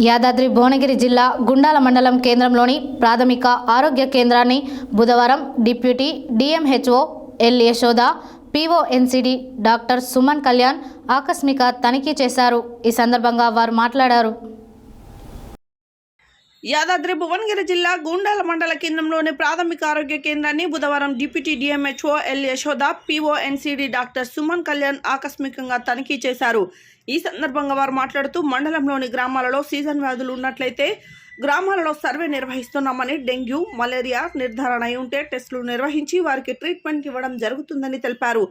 యాదాద్రి భువనగిరి జిల్లా గుండాల మండలం కేంద్రంలోని ప్రాథమిక ఆరోగ్య కేంద్రాన్ని బుధవారం deputy DMHO L Yashoda, PO NCD doctor Suman Kalyan ఆకస్మిక తనిఖీ చేశారు. ఈ సందర్భంగా వారు మాట్లాడారు. యాదాద్రి భువనగిరి జిల్లా గుండాల మండల కేంద్రంలోని ప్రాథమిక ఆరోగ్య కేంద్రాన్ని బుధవారం deputy DMHO L Yashoda, PO NCD doctor Suman Kalyan ఆకస్మికంగా తనిఖీ చేశారు. ఈ సందర్భంగా వారు మాట్లాడుతూ మండలంలోని గ్రామాలలో సీజన్ వ్యాధులు ఉన్నట్లయితే గ్రామాలలో సర్వే నిర్వహిస్తున్నామని, డెంగ్యూ, మలేరియా నిర్ధారణ అయి ఉంటే టెస్టులు నిర్వహించి వారికి ట్రీట్మెంట్ ఇవ్వడం జరుగుతుందని తెలిపారు.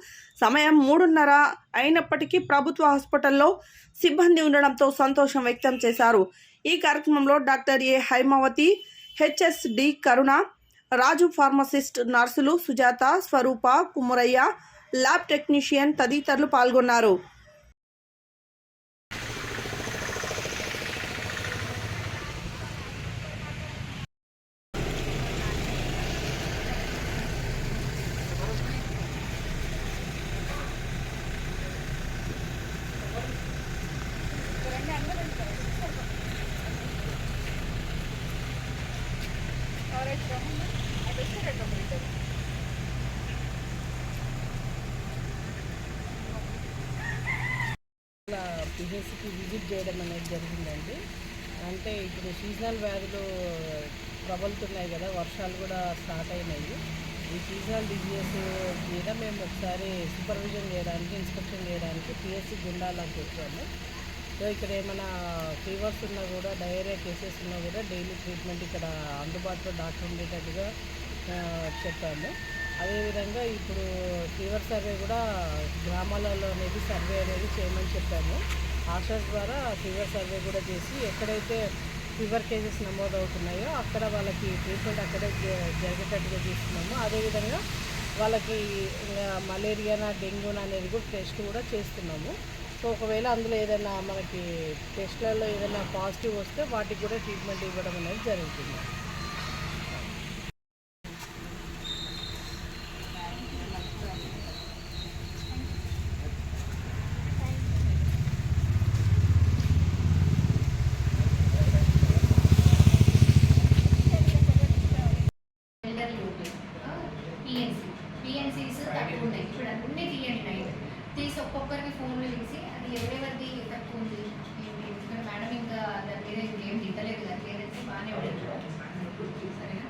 సమయం 3:30 అయినప్పటికీ ప్రభుత్వ హాస్పిటల్లో సిబ్బంది ఉండడంతో సంతోషం వ్యక్తం చేశారు. ఈ కార్యక్రమంలో doctor A Haimavathi, HSD Karuna, Raju pharmacist, నర్సులు సుజాత, స్వరూప, కుమ్మరయ్య, ల్యాబ్ టెక్నీషియన్ తదితరులు పాల్గొన్నారు. పిహెచ్సికి విజిట్ చేయడం అనేది జరిగిందండి. అంటే ఇప్పుడు సీజనల్ వ్యాధులు ప్రబలుతున్నాయి కదా, వర్షాలు కూడా స్టార్ట్ అయినాయి. ఈ సీజనల్ డిజీజెస్ మీద మేము ఒకసారి సూపర్విజన్ చేయడానికి, ఇన్స్పెక్షన్ చేయడానికి పిహెచ్సి గుండాలకు వచ్చాము. సో ఇక్కడ ఏమైనా ఫీవర్స్ ఉన్నా కూడా, డయేరియా కేసెస్ ఉన్నా కూడా డైలీ ట్రీట్మెంట్ ఇక్కడ అందుబాటులో డాక్టర్ ఉండేటట్టుగా చెప్పాము. అదేవిధంగా ఇప్పుడు ఫీవర్ సర్వే కూడా గ్రామాలలో అనేది సర్వే అనేది చేయమని చెప్పాము. ఆశాస్ ద్వారా ఫీవర్ సర్వే కూడా చేసి ఎక్కడైతే ఫీవర్ కేసెస్ నమోదవుతున్నాయో అక్కడ వాళ్ళకి ట్రీట్మెంట్ అక్కడే జరిగేటట్టుగా చేస్తున్నాము. అదేవిధంగా వాళ్ళకి మలేరియానా, డెంగ్యూనా అనేది కూడా టెస్ట్ కూడా చేస్తున్నాము. సో ఒకవేళ అందులో ఏదైనా మనకి టెస్ట్లలో ఏదైనా పాజిటివ్ వస్తే వాటికి కూడా ట్రీట్మెంట్ ఇవ్వడం అనేది జరుగుతుంది. పిఎన్సీస్ తక్కువ ఉన్నాయి. ఇప్పుడు అన్నీ తీయండి, నైట్ తీసి ఒక్కొక్కరికి ఫోన్లు తీసి అది ఎవరెవరిది తక్కువ ఉంది ఎందుకంటే మేడం ఇంకా దాని మీద ఇంకేం దిద్దలేదు కదా, లేదంటే బాగానే ఉండేది. సరేనా?